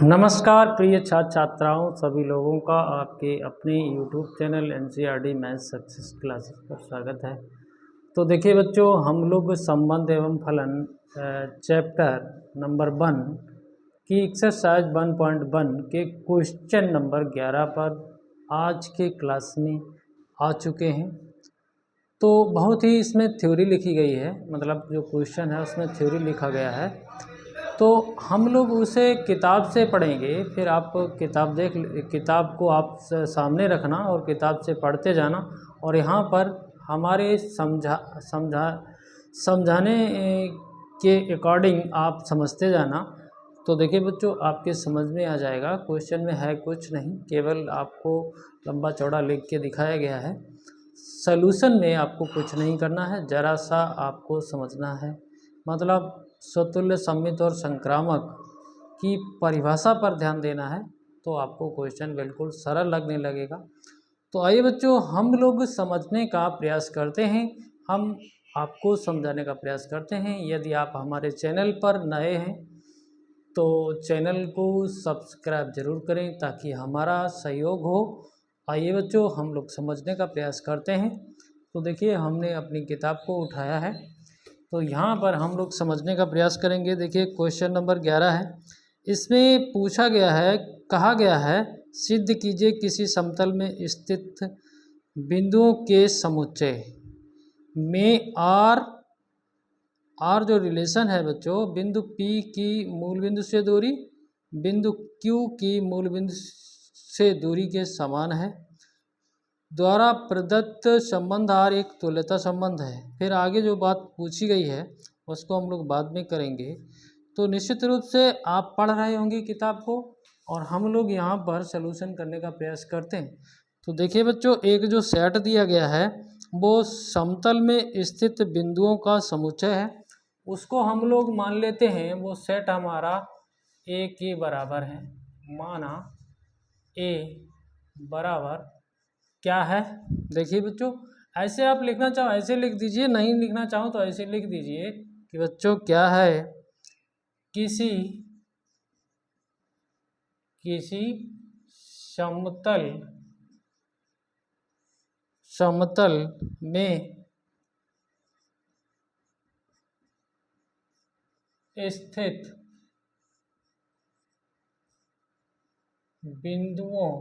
नमस्कार प्रिय छात्र छात्राओं सभी लोगों का आपके अपने YouTube channel NCERT math success classes पर स्वागत है। तो देखिए बच्चों, हम लोग संबंध एवं फलन चैप्टर नंबर 1 की एक्सरसाइज 1.1 के क्वेश्चन नंबर 11 पर आज के क्लास में आ चुके हैं। तो बहुत ही इसमें थ्योरी लिखी गई है, मतलब जो क्वेश्चन है उसमें थ्योरी लिखा गया है। तो हम लोग उसे किताब से पढ़ेंगे, फिर आप किताब को आप सामने रखना और किताब से पढ़ते जाना और यहाँ पर हमारे समझाने के अकॉर्डिंग आप समझते जाना। तो देखिए बच्चों, आपके समझ में आ जाएगा। क्वेश्चन में है कुछ नहीं, केवल आपको लंबा चौड़ा लिख के दिखाया गया है। सॉल्यूशन में आपको कुछ नहीं करना है, ज़रा सा आपको समझना है, मतलब स्वतुल्य, सममित और संक्रामक की परिभाषा पर ध्यान देना है, तो आपको क्वेश्चन बिल्कुल सरल लगने लगेगा। तो आइए बच्चों, हम लोग समझने का प्रयास करते हैं, हम आपको समझाने का प्रयास करते हैं। यदि आप हमारे चैनल पर नए हैं तो चैनल को सब्सक्राइब जरूर करें ताकि हमारा सहयोग हो। आइए बच्चों, हम लोग समझने का प्रयास करते हैं। तो देखिए, हमने अपनी किताब को उठाया है, तो यहाँ पर हम लोग समझने का प्रयास करेंगे। देखिए, क्वेश्चन नंबर 11 है। इसमें पूछा गया है, कहा गया है, सिद्ध कीजिए किसी समतल में स्थित बिंदुओं के समुच्चय में आर जो रिलेशन है बच्चों, बिंदु P की मूल बिंदु से दूरी बिंदु Q की मूल बिंदु से दूरी के समान है, द्वारा प्रदत्त संबंध आर एक तुल्यता संबंध है। फिर आगे जो बात पूछी गई है उसको हम लोग बाद में करेंगे। तो निश्चित रूप से आप पढ़ रहे होंगे किताब को और हम लोग यहाँ पर सलूशन करने का प्रयास करते हैं। तो देखिए बच्चों, एक जो सेट दिया गया है वो समतल में स्थित बिंदुओं का समुच्चय है। उसको हम लोग मान लेते हैं, वो सेट हमारा ए के बराबर है। माना ए बराबर क्या है, देखिए बच्चों, ऐसे आप लिखना चाहो ऐसे लिख दीजिए, नहीं लिखना चाहो तो ऐसे लिख दीजिए कि बच्चों क्या है, किसी समतल में स्थित बिंदुओं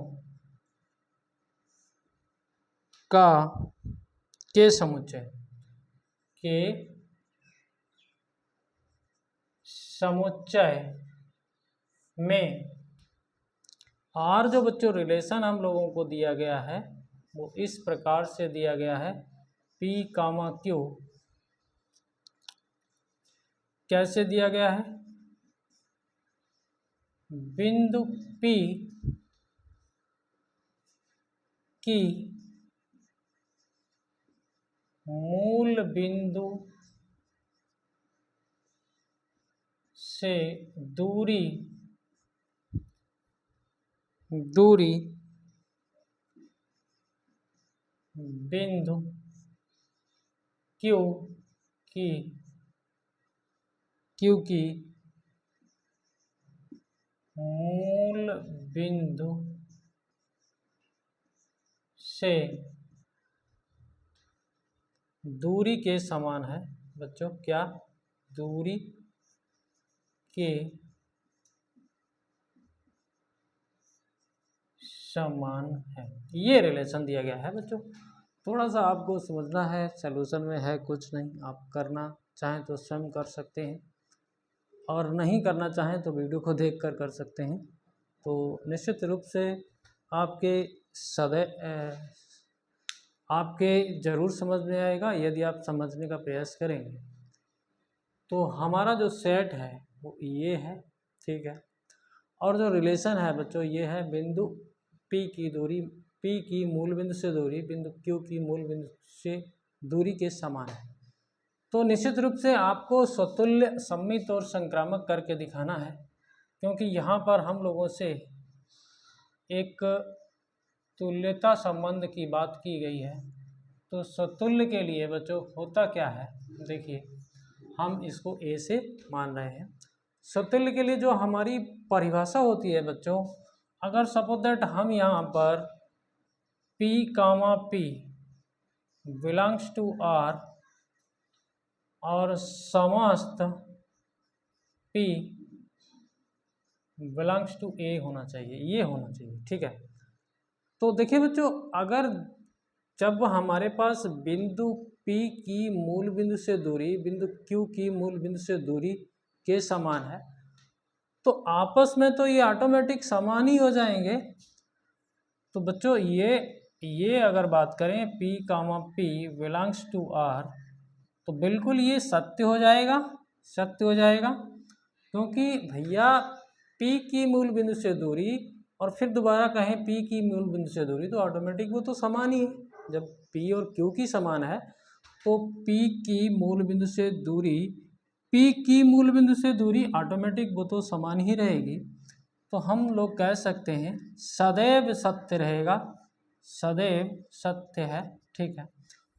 का के समुच्चय में आर जो बच्चों रिलेशन हम लोगों को दिया गया है वो इस प्रकार से दिया गया है, P, Q। कैसे दिया गया है, बिंदु P की मूल बिंदु से दूरी बिंदु Q की मूल बिंदु से दूरी के समान है। बच्चों क्या, दूरी के समान है, ये रिलेशन दिया गया है बच्चों। थोड़ा सा आपको समझना है, सलूशन में है कुछ नहीं, आप करना चाहें तो स्वयं कर सकते हैं और नहीं करना चाहें तो वीडियो को देखकर कर सकते हैं। तो निश्चित रूप से आपके ज़रूर समझ में आएगा यदि आप समझने का प्रयास करेंगे। तो हमारा जो सेट है वो ये है, ठीक है, और जो रिलेशन है बच्चों ये है, बिंदु P की मूल बिंदु से दूरी बिंदु Q की मूल बिंदु से दूरी के समान है। तो निश्चित रूप से आपको स्वतुल्य, सममित और संक्रामक करके दिखाना है, क्योंकि यहाँ पर हम लोगों से एक तुल्यता संबंध की बात की गई है। तो स्वतुल्य के लिए बच्चों होता क्या है, देखिए हम इसको ए से मान रहे हैं। सतुल्य के लिए जो हमारी परिभाषा होती है बच्चों, अगर सपोज दैट हम यहाँ पर P comma P belongs to R और समस्त P बिलोंग्स टू A होना चाहिए, ये होना चाहिए, ठीक है। तो देखिए बच्चों, अगर जब हमारे पास बिंदु P की मूल बिंदु से दूरी बिंदु Q की मूल बिंदु से दूरी के समान है, तो आपस में तो ये ऑटोमेटिक समान ही हो जाएंगे। तो बच्चों ये अगर बात करें P comma P belongs to R, तो बिल्कुल ये सत्य हो जाएगा, सत्य हो जाएगा, क्योंकि भैया P की मूल बिंदु से दूरी और फिर दोबारा कहें P की मूल बिंदु से दूरी, तो ऑटोमेटिक वो तो समान ही है। जब P और Q की समान है तो P की मूल बिंदु से दूरी P की मूल बिंदु से दूरी ऑटोमेटिक वो तो समान ही रहेगी। तो हम लोग कह सकते हैं सदैव सत्य रहेगा, सदैव सत्य है, ठीक है।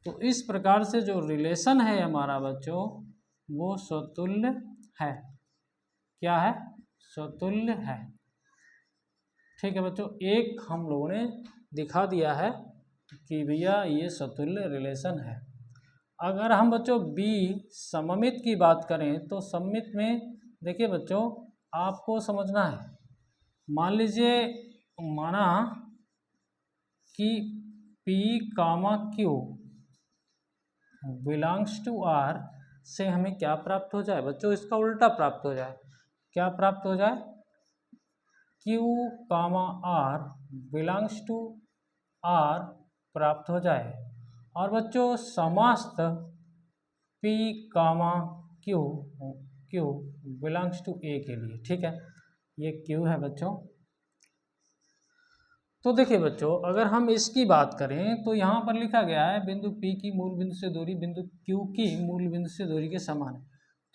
तो इस प्रकार से जो रिलेशन है हमारा बच्चों, वो स्वतुल्य है। क्या है? स्वतुल्य है, ठीक है बच्चों। एक हम लोगों ने दिखा दिया है कि भैया ये स्वतुल्य रिलेशन है। अगर हम बच्चों बी सममित की बात करें, तो सममित में देखिए बच्चों, आपको समझना है, मान लीजिए माना कि P comma Q belongs to R से हमें क्या प्राप्त हो जाए बच्चों? इसका उल्टा प्राप्त हो जाए। क्या प्राप्त हो जाए? Q comma R belongs to R प्राप्त हो जाए। और बच्चों समस्त P comma Q belongs to A के लिए, ठीक है, ये Q है बच्चों। तो देखिए बच्चों, अगर हम इसकी बात करें तो यहाँ पर लिखा गया है बिंदु P की मूल बिंदु से दूरी बिंदु Q की मूल बिंदु से दूरी के समान है।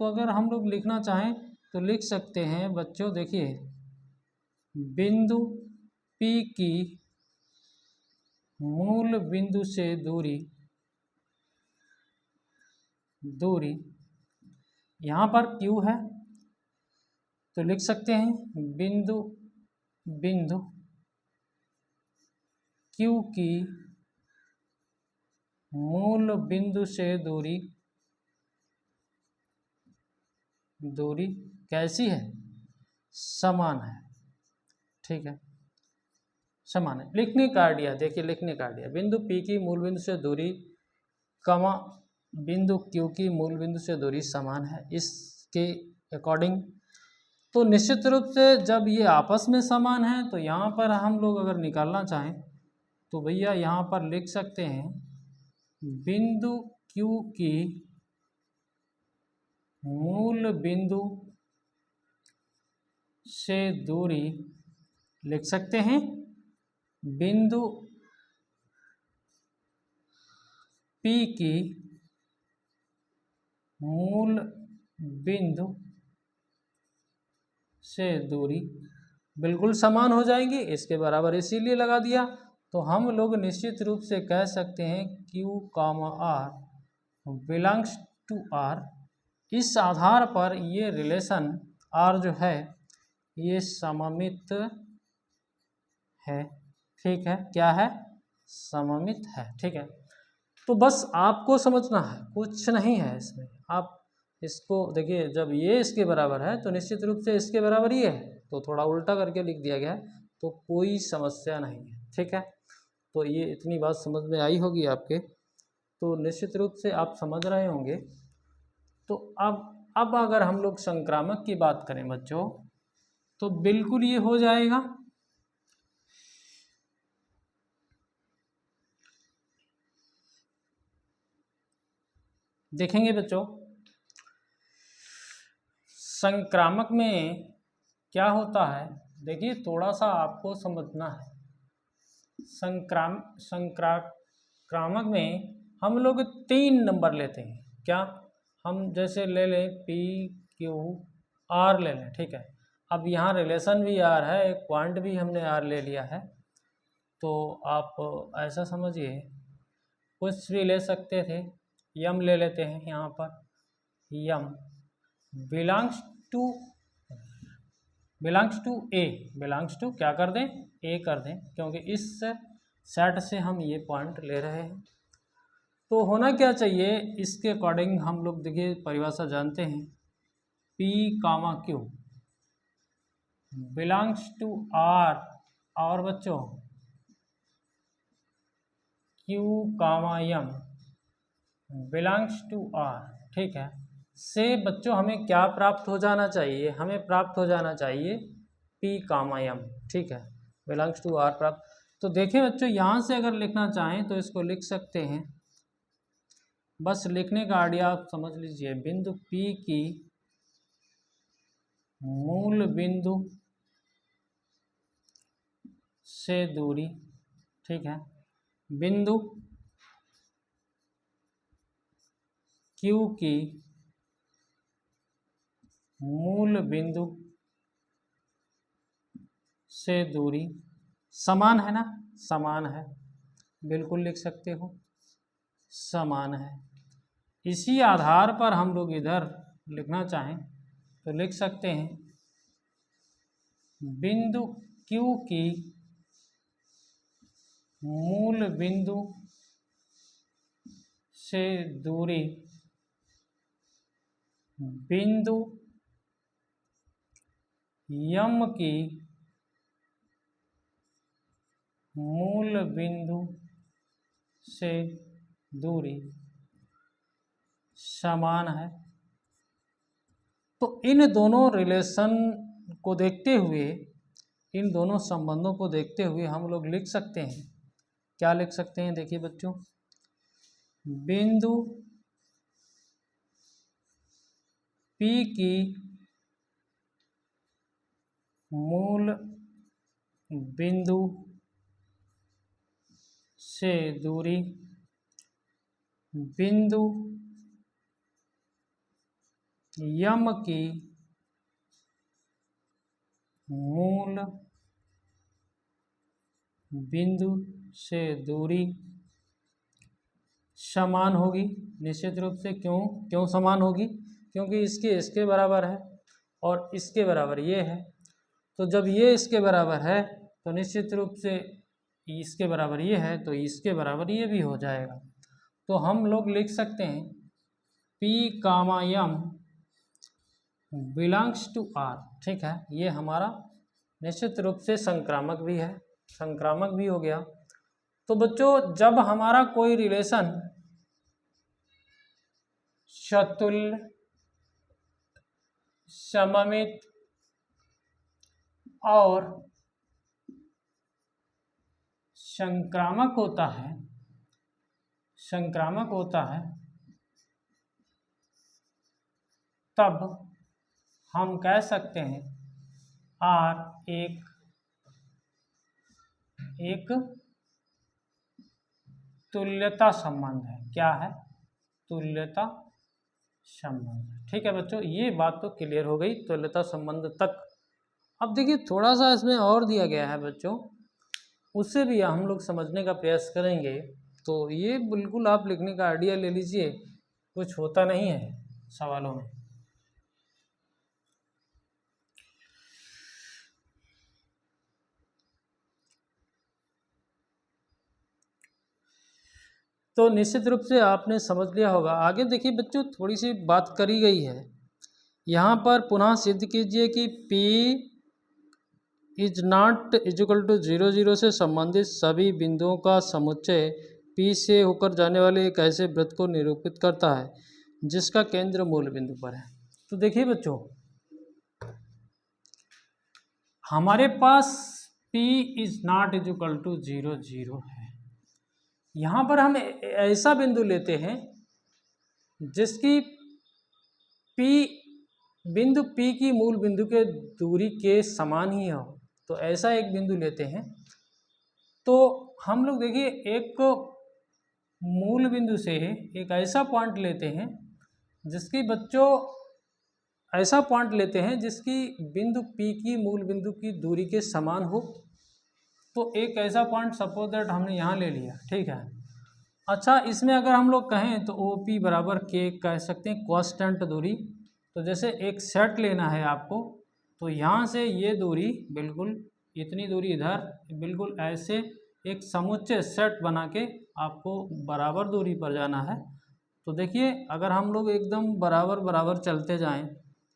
तो अगर हम लोग लिखना चाहें तो लिख सकते हैं बच्चों, देखिए बिंदु P की मूल बिंदु से दूरी यहाँ पर Q है, तो लिख सकते हैं बिंदु Q की मूल बिंदु से दूरी कैसी है? समान है, ठीक है, समान है। लिखने का आइडिया देखिए, लिखने का आइडिया, बिंदु P की मूल बिंदु से दूरी कमा बिंदु Q की मूल बिंदु से दूरी समान है, इसके अकॉर्डिंग। तो निश्चित रूप से जब ये आपस में समान है, तो यहाँ पर हम लोग अगर निकालना चाहें तो भैया यहाँ पर लिख सकते हैं बिंदु Q की मूल बिंदु से दूरी, लिख सकते हैं बिंदु P की मूल बिंदु से दूरी बिल्कुल समान हो जाएंगी, इसके बराबर इसीलिए लगा दिया। तो हम लोग निश्चित रूप से कह सकते हैं Q comma R belongs to R। इस आधार पर ये रिलेशन R जो है ये सममित है, ठीक है, क्या है? सममित है, ठीक है। तो बस आपको समझना है, कुछ नहीं है इसमें। आप इसको देखिए, जब ये इसके बराबर है तो निश्चित रूप से इसके बराबर ही है, तो थोड़ा उल्टा करके लिख दिया गया है, तो कोई समस्या नहीं है, ठीक है। तो ये इतनी बात समझ में आई होगी आपके, तो निश्चित रूप से आप समझ रहे होंगे। तो अब अगर हम लोग संक्रामक की बात करें बच्चों, तो बिल्कुल ये हो जाएगा। देखेंगे बच्चों, संक्रामक में क्या होता है, देखिए थोड़ा सा आपको समझना है। संक्रामक में हम लोग 3 नंबर लेते हैं। क्या? हम जैसे ले लें P Q R ले लें, ठीक है। अब यहाँ रिलेशन भी R है, एक पॉइंट भी हमने R ले लिया है, तो आप ऐसा समझिए, कुछ भी ले सकते थे, यम ले लेते हैं यहाँ पर, Yam belongs to belongs to a, belongs to क्या कर दें, ए कर दें, क्योंकि इस सेट से हम ये पॉइंट ले रहे हैं। तो होना क्या चाहिए, इसके अकॉर्डिंग हम लोग देखिए परिभाषा जानते हैं, P comma Q belongs to R, और बच्चों Q comma M belongs to R, ठीक है। से बच्चों हमें क्या प्राप्त हो जाना चाहिए, हमें प्राप्त हो जाना चाहिए P कामा M, ठीक है, बिलोंग्स टू R प्राप्त। तो देखें बच्चों, यहाँ से अगर लिखना चाहें तो इसको लिख सकते हैं, बस लिखने का आइडिया आप समझ लीजिए, बिंदु P की मूल बिंदु से दूरी, ठीक है, बिंदु Q की मूल बिंदु से दूरी समान है ना, समान है, बिल्कुल लिख सकते हो, समान है। इसी आधार पर हम लोग इधर लिखना चाहें तो लिख सकते हैं, बिंदु Q की मूल बिंदु से दूरी बिंदु M की मूल बिंदु से दूरी समान है। तो इन दोनों रिलेशन को देखते हुए, इन दोनों संबंधों को देखते हुए हम लोग लिख सकते हैं, क्या लिख सकते हैं, देखिए बच्चों, बिंदु P की मूल बिंदु से दूरी बिंदु M की मूल बिंदु से दूरी समान होगी, निश्चित रूप से। क्यों समान होगी, क्योंकि इसके बराबर है और इसके बराबर ये है। तो जब ये इसके बराबर है तो निश्चित रूप से इसके बराबर ये है, तो इसके बराबर ये भी हो जाएगा। तो हम लोग लिख सकते हैं P comma M belongs to R, ठीक है, ये हमारा निश्चित रूप से संक्रामक भी है, संक्रामक भी हो गया। तो बच्चों, जब हमारा कोई रिलेशन समतुल्य, सममित और संक्रामक होता है, संक्रामक होता है, तब हम कह सकते हैं R एक तुल्यता संबंध है। क्या है, तुल्यता संबंध, ठीक है बच्चों, ये बात तो क्लियर हो गई तुल्यता संबंध तक। अब देखिए थोड़ा सा इसमें और दिया गया है बच्चों, उससे भी हम लोग समझने का प्रयास करेंगे। तो ये बिल्कुल आप लिखने का आइडिया ले लीजिए, कुछ होता नहीं है सवालों में। तो निश्चित रूप से आपने समझ लिया होगा। आगे देखिए बच्चों, थोड़ी सी बात करी गई है यहाँ पर, पुनः सिद्ध कीजिए कि P is not equal to 0 0 से संबंधित सभी बिंदुओं का समुच्चय P से होकर जाने वाले एक ऐसे वृत्त को निरूपित करता है जिसका केंद्र मूल बिंदु पर है। तो देखिए बच्चों, हमारे पास P is not equal to 0 0 है। यहाँ पर हम ऐसा बिंदु लेते हैं जिसकी बिंदु P की मूल बिंदु के दूरी के समान ही हो, तो ऐसा एक बिंदु लेते हैं। तो हम लोग देखिए एक मूल बिंदु से एक ऐसा पॉइंट लेते हैं जिसकी बच्चों, ऐसा पॉइंट लेते हैं जिसकी बिंदु P की मूल बिंदु की दूरी के समान हो। तो एक ऐसा पॉइंट सपोज दैट हमने यहाँ ले लिया, ठीक है। अच्छा, इसमें अगर हम लोग कहें तो OP बराबर K कह सकते हैं, कांस्टेंट दूरी। तो जैसे एक सेट लेना है आपको, तो यहाँ से ये दूरी बिल्कुल इतनी दूरी इधर, बिल्कुल ऐसे एक समुच्चय सेट बना के आपको बराबर दूरी पर जाना है। तो देखिए अगर हम लोग एकदम बराबर बराबर चलते जाएं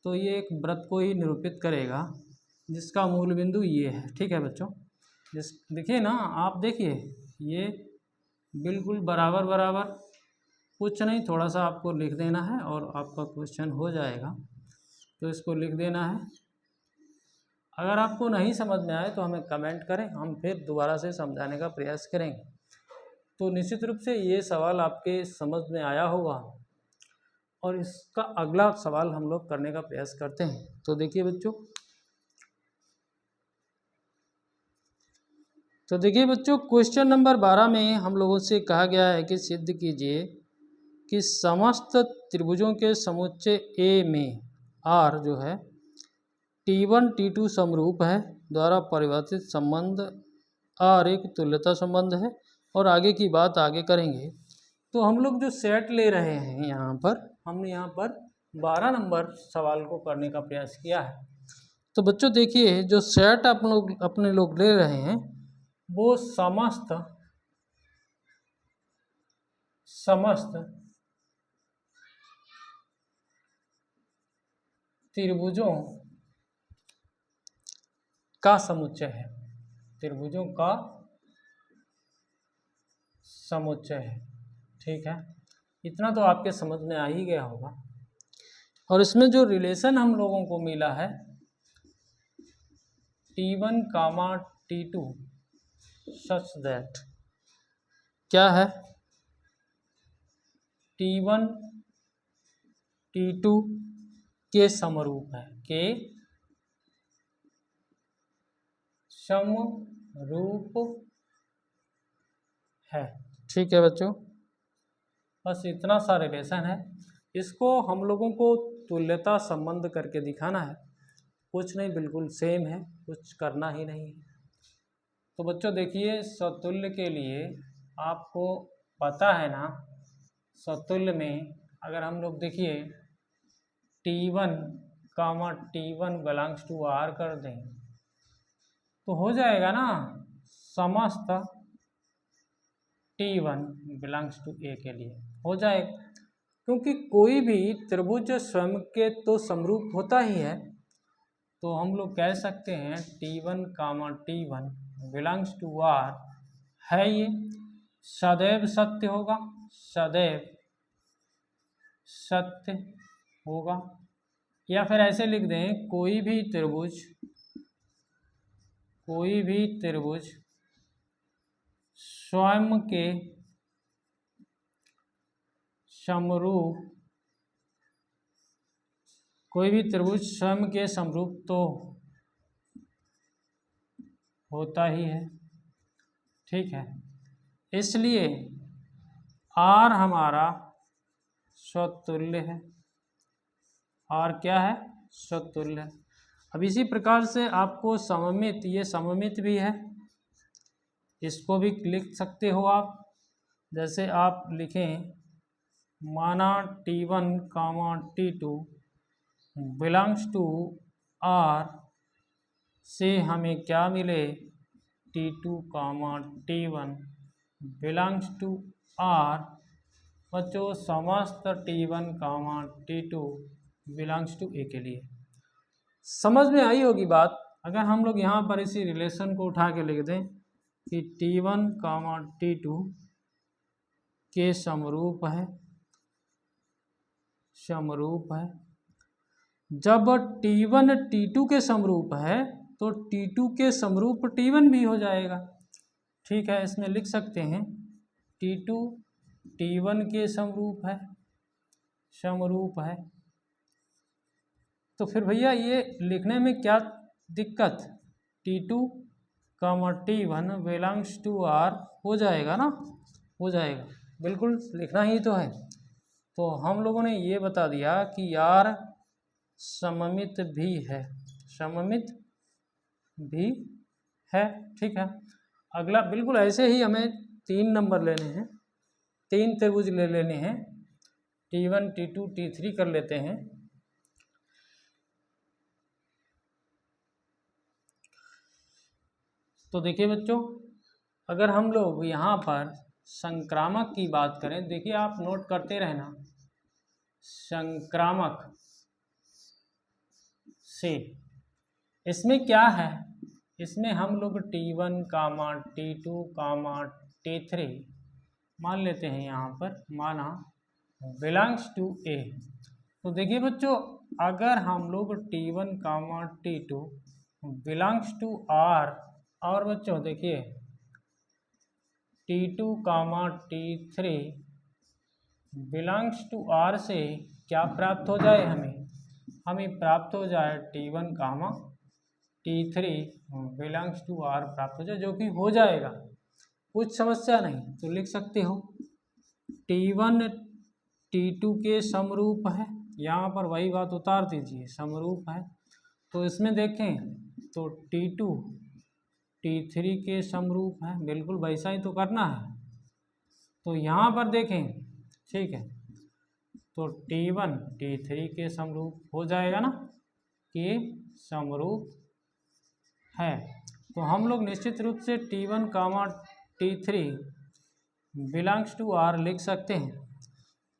तो ये एक वृत्त को ही निरूपित करेगा जिसका मूल बिंदु ये है। ठीक है बच्चों, देखिए ना, आप देखिए ये बिल्कुल बराबर बराबर, कुछ नहीं, थोड़ा सा आपको लिख देना है और आपका क्वेश्चन हो जाएगा। तो इसको लिख देना है। अगर आपको नहीं समझ में आए तो हमें कमेंट करें, हम फिर दोबारा से समझाने का प्रयास करेंगे। तो निश्चित रूप से ये सवाल आपके समझ में आया होगा और इसका अगला सवाल हम लोग करने का प्रयास करते हैं। तो देखिए बच्चों, क्वेश्चन नंबर 12 में हम लोगों से कहा गया है कि सिद्ध कीजिए कि समस्त त्रिभुजों के समुच्चय ए में आर जो है T1 T2 समरूप है द्वारा परिभाषित संबंध आर एक तुल्यता संबंध है। और आगे की बात आगे करेंगे। तो हम लोग जो सेट ले रहे हैं यहाँ पर, हमने यहाँ पर 12 नंबर सवाल को करने का प्रयास किया है। तो बच्चों देखिए, जो सेट अपने लोग ले रहे हैं वो समस्त त्रिभुजों का समुच्चय है, त्रिभुजों का समुच्चय है। ठीक है, इतना तो आपके समझ में आ ही गया होगा। और इसमें जो रिलेशन हम लोगों को मिला है T1, T2 सच दैट क्या है, T1 T2 के समरूप है, के समरूप है। ठीक है बच्चों, बस इतना सा रिलेशन है। इसको हम लोगों को तुल्यता संबंध करके दिखाना है, कुछ नहीं, बिल्कुल सेम है, कुछ करना ही नहीं है। तो बच्चों देखिए, सतुल्य के लिए आपको पता है ना, सतुल्य में अगर हम लोग देखिए T1, T1 belongs to R कर दें तो हो जाएगा ना, समस्त T1 बिलोंग्स टू A के लिए हो जाएगा, क्योंकि कोई भी त्रिभुज स्वयं के तो समरूप होता ही है। तो हम लोग कह सकते हैं T1, T1 belongs to R है, ये सदैव सत्य होगा, सदैव सत्य होगा। या फिर ऐसे लिख दें, कोई भी त्रिभुज स्वयं के समरूप, कोई भी त्रिभुज स्वयं के समरूप तो होता ही है। ठीक है, इसलिए R हमारा स्वतुल्य है, R क्या है, स्वतुल्य है। अब इसी प्रकार से आपको सममित, ये सममित भी है, इसको भी लिख सकते हो आप। जैसे आप लिखें, माना T1, T2 belongs to R से हमें क्या मिले, T2, T1 belongs to R। बच्चों समस्त T1, T2 belongs to A के लिए समझ में आई होगी बात। अगर हम लोग यहाँ पर इसी रिलेशन को उठा के लिख दें कि T1, T2 के समरूप है, जब T1 T2 के समरूप है तो T2 के समरूप T1 भी हो जाएगा। ठीक है, इसमें लिख सकते हैं T2 T1 के समरूप है। तो फिर भैया ये लिखने में क्या दिक्कत, T2, T1 belongs to R हो जाएगा ना, हो जाएगा, बिल्कुल लिखना ही तो है। तो हम लोगों ने ये बता दिया कि R सममित भी है, ठीक है। अगला बिल्कुल ऐसे ही हमें 3 नंबर लेने हैं, 3 त्रिभुज ले लेने हैं, T1, T2, T3 कर लेते हैं। तो देखिए बच्चों, अगर हम लोग यहाँ पर संक्रामक की बात करें, देखिए आप नोट करते रहना, संक्रामक से इसमें क्या है, इसमें हम लोग T1, T2, T3 मान लेते हैं, यहाँ पर माना बिलोंग्स टू ए। तो देखिए बच्चों, अगर हम लोग T1, T2 belongs to are, और बच्चों देखिए T2, T3 belongs to are से क्या प्राप्त हो जाए, हमें प्राप्त हो जाए T1, T3 belongs to are प्राप्त हो जाए, जो कि हो जाएगा, कुछ समस्या नहीं। तो लिख सकते हो T1 T2 के समरूप है, यहाँ पर वही बात उतार दीजिए, समरूप है। तो इसमें देखें तो T2 T3 के समरूप है, बिल्कुल वैसा ही तो करना है। तो यहाँ पर देखें, ठीक है, तो T1 T3 के समरूप हो जाएगा ना, कि समरूप है। तो हम लोग निश्चित रूप से T1, T3 belongs to are लिख सकते हैं।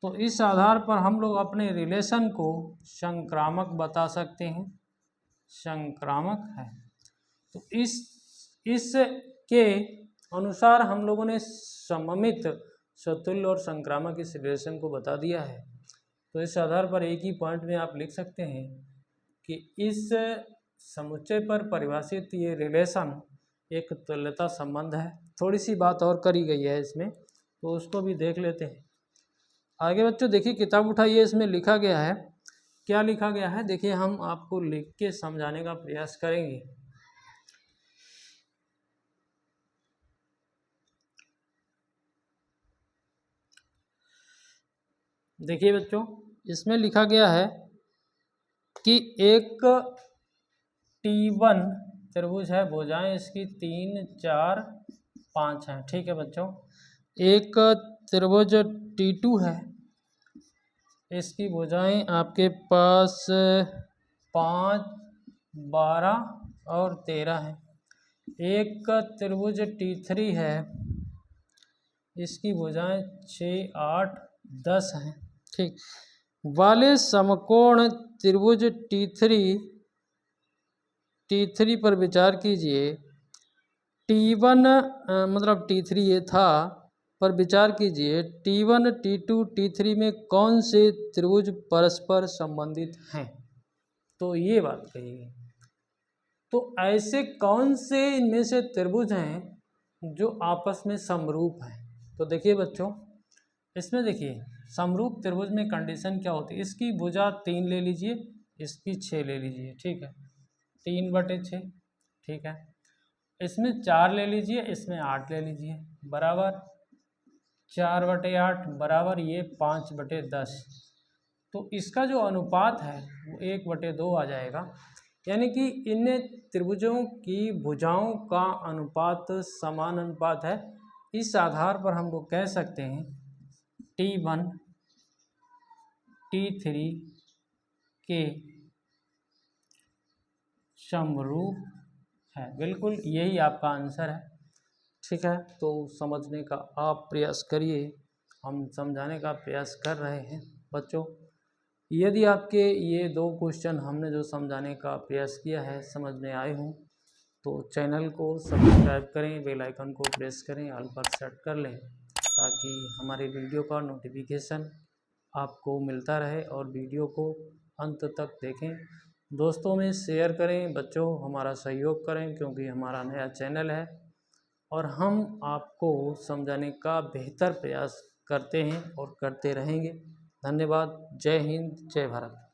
तो इस आधार पर हम लोग अपने रिलेशन को संक्रामक बता सकते हैं, संक्रामक है। तो इस के अनुसार हम लोगों ने सममित, सतुल्य और संक्रामक इस रिलेशन को बता दिया है। तो इस आधार पर एक ही पॉइंट में आप लिख सकते हैं कि इस समुच्चय पर परिभाषित ये रिलेशन एक तुल्यता संबंध है। थोड़ी सी बात और करी गई है इसमें, तो उसको भी देख लेते हैं। आगे बच्चों देखिए, किताब उठाइए, इसमें लिखा गया है, क्या लिखा गया है देखिए, हम आपको लिख के समझाने का प्रयास करेंगे। देखिए बच्चों, इसमें लिखा गया है कि एक T1 त्रिभुज है, भुजाएं इसकी 3, 4, 5 हैं, ठीक है बच्चों। एक त्रिभुज T2 है, इसकी भुजाएं आपके पास 5, 12 और 13 है। एक त्रिभुज T3 है, इसकी भुजाएं 6, 8, 10 हैं, ठीक। वाले समकोण त्रिभुज T3 पर विचार कीजिए। T1 मतलब T3 ये था, पर विचार कीजिए T1, T2, T3 में कौन से त्रिभुज परस्पर संबंधित हैं। तो ये बात कही गई। तो ऐसे कौन से इनमें से त्रिभुज हैं जो आपस में समरूप हैं। तो देखिए बच्चों, इसमें देखिए समरूप त्रिभुज में कंडीशन क्या होती है, इसकी भुजा 3 ले लीजिए, इसकी 6 ले लीजिए, ठीक है, 3/6, ठीक है। इसमें 4 ले लीजिए, इसमें 8 ले लीजिए, बराबर 4/8 बराबर ये 5/10। तो इसका जो अनुपात है वो 1/2 आ जाएगा। यानी कि इन त्रिभुजों की भुजाओं का अनुपात समान अनुपात है। इस आधार पर हम लोग कह सकते हैं T1 T3 के समरूप है। बिल्कुल यही आपका आंसर है, ठीक है। तो समझने का आप प्रयास करिए, हम समझाने का प्रयास कर रहे हैं बच्चों। यदि आपके ये 2 क्वेश्चन हमने जो समझाने का प्रयास किया है समझ में आए हों, तो चैनल को सब्सक्राइब करें, बेल आइकन को प्रेस करें, ऑल पर सेट कर लें, ताकि हमारे वीडियो का नोटिफिकेशन आपको मिलता रहे, और वीडियो को अंत तक देखें। दोस्तों में शेयर करें बच्चों, हमारा सहयोग करें, क्योंकि हमारा नया चैनल है और हम आपको समझाने का बेहतर प्रयास करते हैं और करते रहेंगे। धन्यवाद। जय हिंद, जय भारत।